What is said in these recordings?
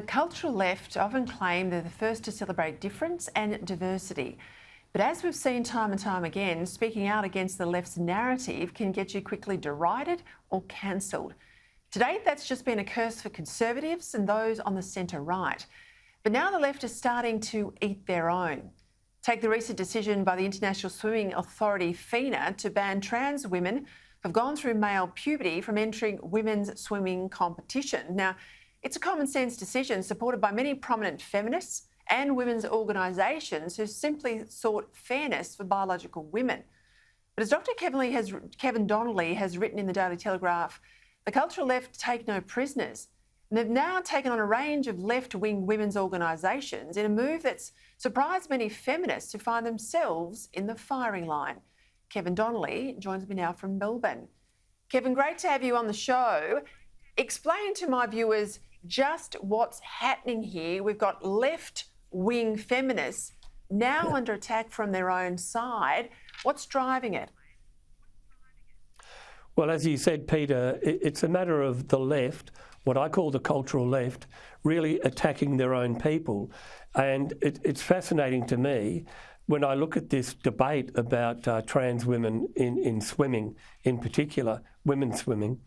The cultural left often claim they're the first to celebrate difference and diversity. But as we've seen time and time again, speaking out against the left's narrative can get you quickly derided or cancelled. To date, that's just been a curse for Conservatives and those on the centre-right. But now the left is starting to eat their own. Take the recent decision by the International Swimming Authority, FINA, to ban trans women who have gone through male puberty from entering women's swimming competition. Now, it's a common sense decision supported by many prominent feminists and women's organisations who simply sought fairness for biological women. But as Dr. Kevin Donnelly has written in the Daily Telegraph, the cultural left take no prisoners. And they've now taken on a range of left-wing women's organisations in a move that's surprised many feminists who find themselves in the firing line. Kevin Donnelly joins me now from Melbourne. Kevin, great to have you on the show. Explain to my viewers just what's happening here. We've got left-wing feminists now under attack from their own side. What's driving it? Well, as you said, Peter, it's a matter of the left, what I call the cultural left, really attacking their own people. And it's fascinating to me when I look at this debate about trans women in swimming, in particular, women's swimming.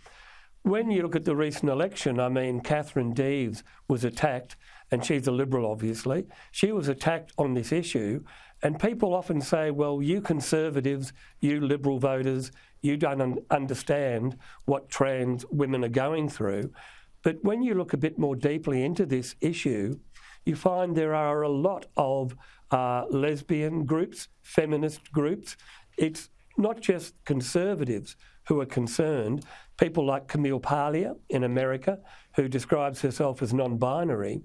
When you look at the recent election, I mean, Catherine Deves was attacked, and she's a Liberal, obviously. She was attacked on this issue, and people often say, well, you Conservatives, you Liberal voters, you don't understand what trans women are going through. But when you look a bit more deeply into this issue, you find there are a lot of lesbian groups, feminist groups. It's not just Conservatives who are concerned. People like Camille Paglia in America, who describes herself as non-binary,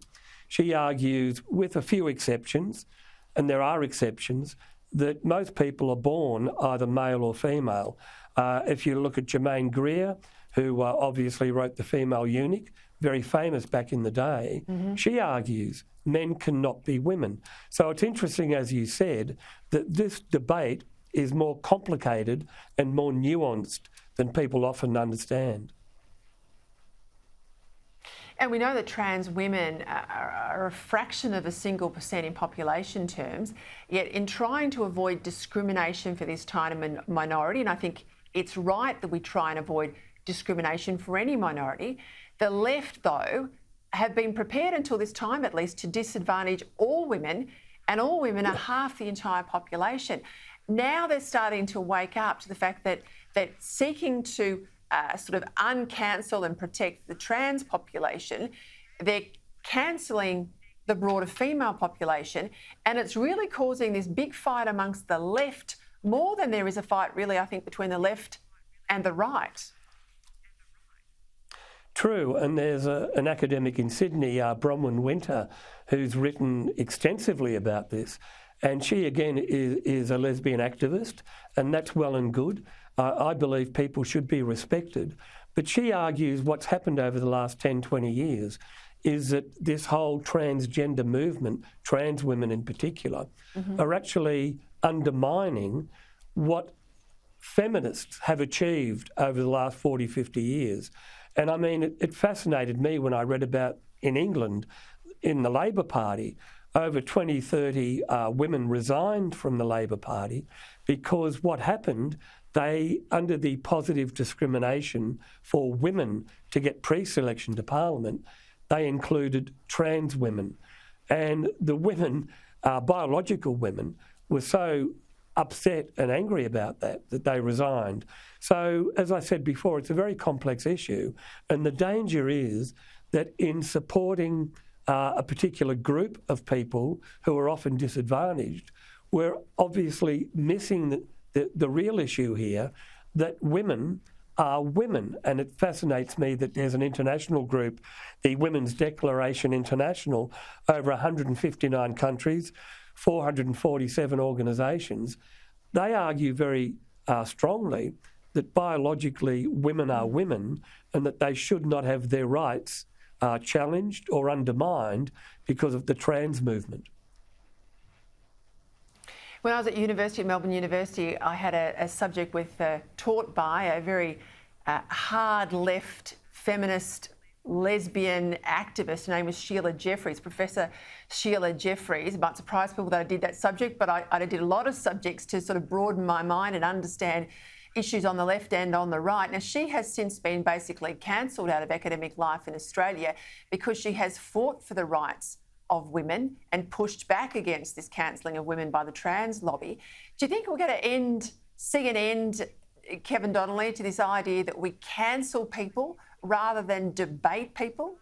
she argues, with a few exceptions, and there are exceptions, that most people are born either male or female. If you look at Germaine Greer, who obviously wrote The Female Eunuch, very famous back in the day, she argues men cannot be women. So it's interesting, as you said, that this debate is more complicated and more nuanced than people often understand. And we know that trans women are a fraction of a single percent in population terms, yet in trying to avoid discrimination for this tiny minority, and I think it's right that we try and avoid discrimination for any minority, the left, though, have been prepared until this time at least to disadvantage all women, and all women are half the entire population. Now they're starting to wake up to the fact that seeking to sort of uncancel and protect the trans population, they're cancelling the broader female population, and it's really causing this big fight amongst the left, more than there is a fight really, I think, between the left and the right. True, and there's an academic in Sydney, Bronwyn Winter, who's written extensively about this. And she, again, is a lesbian activist, and that's well and good. I believe people should be respected. But she argues what's happened over the last 10, 20 years is that this whole transgender movement, trans women in particular, are actually undermining what feminists have achieved over the last 40, 50 years. And I mean, it fascinated me when I read about in England, in the Labor Party, over 20, 30 women resigned from the Labor Party because what happened, they, under the positive discrimination for women to get pre-selection to Parliament, they included trans women. And the women, biological women, were so upset and angry about that they resigned. So, as I said before, it's a very complex issue. And the danger is that in supporting a particular group of people who are often disadvantaged, we're obviously missing the real issue here, that women are women. And it fascinates me that there's an international group, the Women's Declaration International, over 159 countries, 447 organisations. They argue very strongly that biologically women are women and that they should not have their rights challenged or undermined because of the trans movement. When I was at Melbourne University, I had a subject taught by a very hard left feminist lesbian activist. Her name was Sheila Jeffries, Professor Sheila Jeffries. It might surprise people that I did that subject, but I did a lot of subjects to sort of broaden my mind and understand issues on the left and on the right. Now, she has since been basically cancelled out of academic life in Australia because she has fought for the rights of women and pushed back against this cancelling of women by the trans lobby. Do you think we're going to see an end, Kevin Donnelly, to this idea that we cancel people rather than debate people?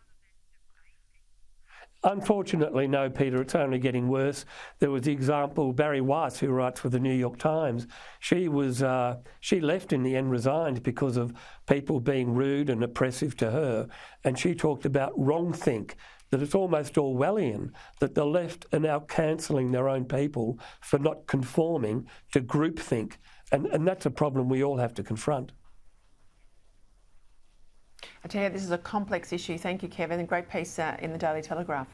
Unfortunately, no, Peter, it's only getting worse. There was the example, Barry Weiss, who writes for the New York Times. She left in the end, resigned because of people being rude and oppressive to her. And she talked about wrongthink, that it's almost Orwellian, that the left are now cancelling their own people for not conforming to groupthink. And that's a problem we all have to confront. I tell you, this is a complex issue. Thank you, Kevin. A great piece in the Daily Telegraph.